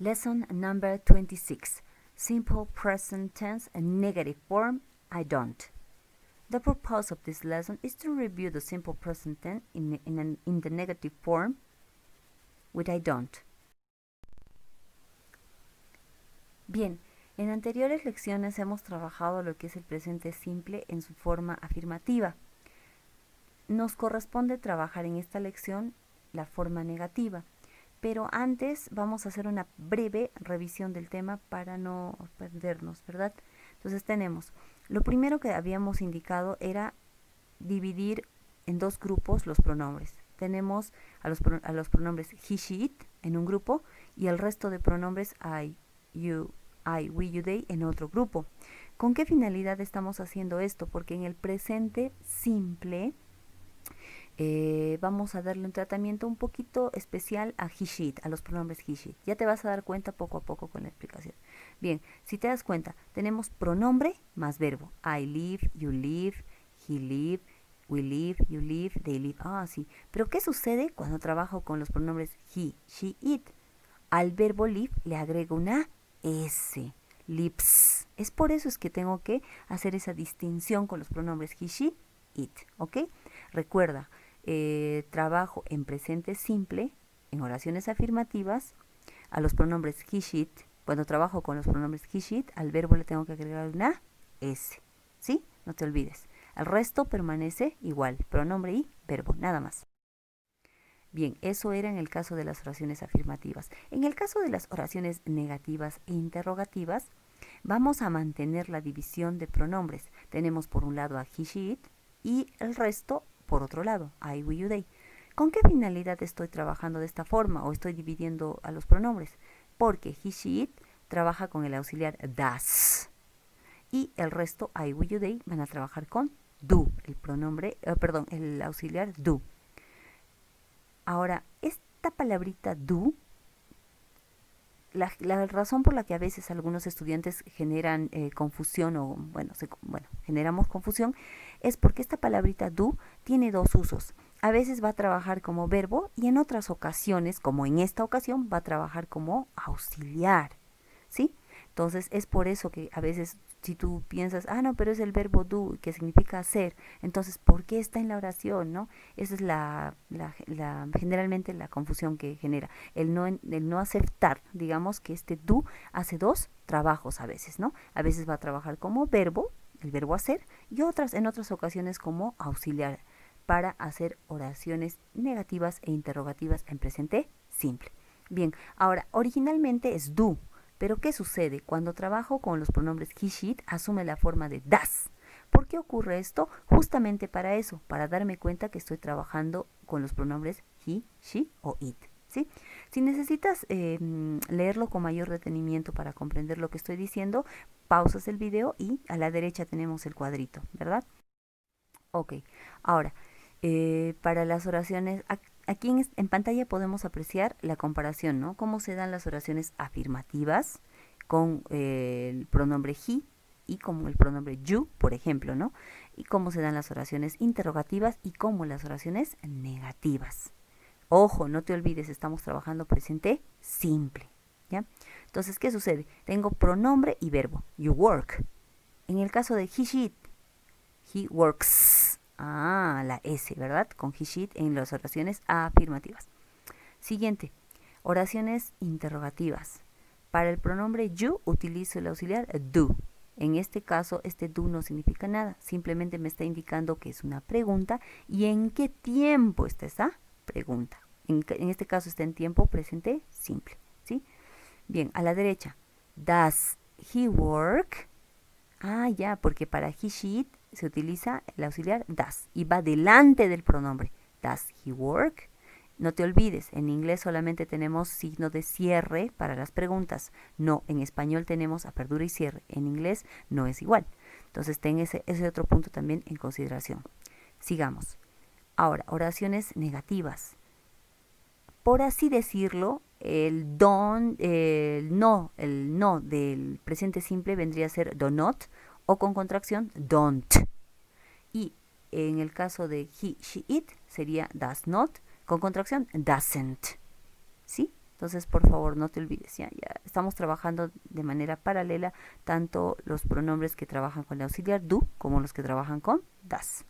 Lesson number 26. Simple present tense and negative form, I don't. The purpose of this lesson is to review the simple present tense in the negative form with I don't. Bien, en anteriores lecciones hemos trabajado lo que es el presente simple en su forma afirmativa. Nos corresponde trabajar en esta lección la forma negativa, pero antes vamos a hacer una breve revisión del tema para no perdernos, ¿verdad? Entonces tenemos, lo primero que habíamos indicado era dividir en dos grupos los pronombres. Tenemos a los pronombres he, she, it en un grupo y el resto de pronombres I, you, I, we, you, they en otro grupo. ¿Con qué finalidad estamos haciendo esto? Porque en el presente simple vamos a darle un tratamiento un poquito especial a he, she, it, a los pronombres he, she, it. Ya te vas a dar cuenta poco a poco con la explicación. Bien, si te das cuenta, tenemos pronombre más verbo. I live, you live, he live, we live, you live, they live. Ah, sí. Pero ¿qué sucede cuando trabajo con los pronombres he, she, it? Al verbo live le agrego una S. Lives. Es por eso es que tengo que hacer esa distinción con los pronombres he, she, it. ¿Ok? Recuerda, trabajo en presente simple, en oraciones afirmativas, a los pronombres he, she, it. Cuando trabajo con los pronombres he, she, it, al verbo le tengo que agregar una S. ¿Sí? No te olvides. El resto permanece igual, pronombre y verbo, nada más. Bien, eso era en el caso de las oraciones afirmativas. En el caso de las oraciones negativas e interrogativas, vamos a mantener la división de pronombres. Tenemos por un lado a he, she, it y el resto por otro lado, I, we, you, they. ¿Con qué finalidad estoy trabajando de esta forma o estoy dividiendo a los pronombres? Porque he, she, it trabaja con el auxiliar das y el resto, I, we, you, they, van a trabajar con do, el auxiliar do. Ahora, esta palabrita do, la razón por la que a veces algunos estudiantes generan confusión o, generamos confusión, es porque esta palabrita do tiene dos usos. A veces va a trabajar como verbo y en otras ocasiones, como en esta ocasión, va a trabajar como auxiliar, ¿sí? Entonces, es por eso que a veces si tú piensas, no, pero es el verbo do, que significa hacer, entonces, ¿por qué está en la oración, no? Esa es generalmente la confusión que genera, el no aceptar, digamos, que este do hace dos trabajos a veces, ¿no? A veces va a trabajar como verbo, el verbo hacer, y en otras ocasiones como auxiliar, para hacer oraciones negativas e interrogativas en presente simple. Bien, ahora, originalmente es do, pero ¿qué sucede? Cuando trabajo con los pronombres he, she, it, asume la forma de das. ¿Por qué ocurre esto? Justamente para eso, para darme cuenta que estoy trabajando con los pronombres he, she o it. ¿Sí? Si necesitas leerlo con mayor detenimiento para comprender lo que estoy diciendo, pausas el video y a la derecha tenemos el cuadrito, ¿verdad? Ok, ahora, para las oraciones, aquí en pantalla podemos apreciar la comparación, ¿no? Cómo se dan las oraciones afirmativas con el pronombre he y como el pronombre you, por ejemplo, ¿no? Y cómo se dan las oraciones interrogativas y cómo las oraciones negativas. Ojo, no te olvides, estamos trabajando presente simple, ¿ya? Entonces, ¿qué sucede? Tengo pronombre y verbo, you work. En el caso de he, she, it, he works. La S, ¿verdad? Con he, she, it en las oraciones afirmativas. Siguiente, oraciones interrogativas. Para el pronombre you utilizo el auxiliar do. En este caso, este do no significa nada. Simplemente me está indicando que es una pregunta y en qué tiempo está esa pregunta. En este caso está en tiempo presente simple, ¿sí? Bien, a la derecha. Does he work? Ya, porque para he, she, it se utiliza el auxiliar does y va delante del pronombre. Does he work? No te olvides, en inglés solamente tenemos signo de cierre para las preguntas. No, en español tenemos apertura y cierre. En inglés no es igual. Entonces ten ese otro punto también en consideración. Sigamos. Ahora, oraciones negativas. Por así decirlo, el no del presente simple vendría a ser do not o con contracción don't. Y en el caso de he, she, it sería does not con contracción doesn't. ¿Sí? Entonces, por favor, no te olvides, ya estamos trabajando de manera paralela tanto los pronombres que trabajan con el auxiliar do como los que trabajan con das.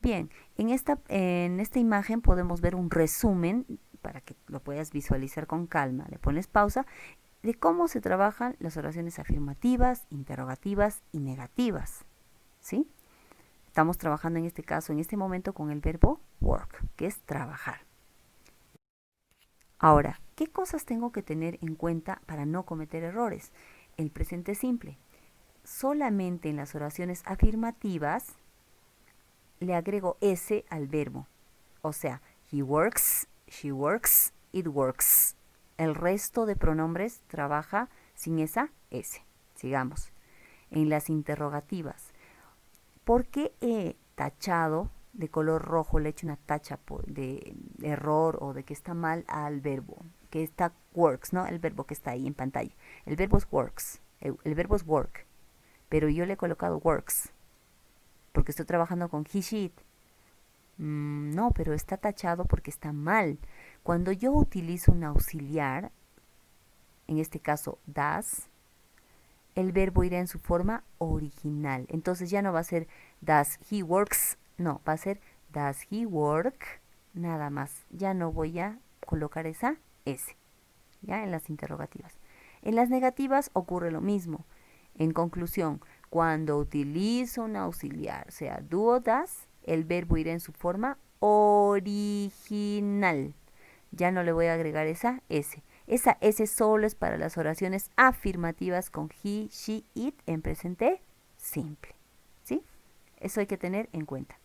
Bien, en esta imagen podemos ver un resumen para que lo puedas visualizar con calma. Le pones pausa de cómo se trabajan las oraciones afirmativas, interrogativas y negativas. ¿Sí? Estamos trabajando en este caso, en este momento, con el verbo work, que es trabajar. Ahora, ¿qué cosas tengo que tener en cuenta para no cometer errores? El presente simple. Solamente en las oraciones afirmativas le agrego S al verbo. O sea, he works, she works, it works. El resto de pronombres trabaja sin esa S. Sigamos. En las interrogativas. ¿Por qué he tachado de color rojo, le he hecho una tacha de error o de que está mal al verbo? Que está works, ¿no? El verbo que está ahí en pantalla. El verbo es works. El verbo es work. Pero yo le he colocado works. Porque estoy trabajando con he, she, it. No, pero está tachado porque está mal. Cuando yo utilizo un auxiliar, en este caso das, el verbo irá en su forma original. Entonces ya no va a ser does he works, no, va a ser does he work, nada más. Ya no voy a colocar esa S, ya en las interrogativas. En las negativas ocurre lo mismo. En conclusión, cuando utilizo un auxiliar, sea do o das, el verbo irá en su forma original. Ya no le voy a agregar esa S. Esa S solo es para las oraciones afirmativas con he, she, it en presente simple. ¿Sí? Eso hay que tener en cuenta.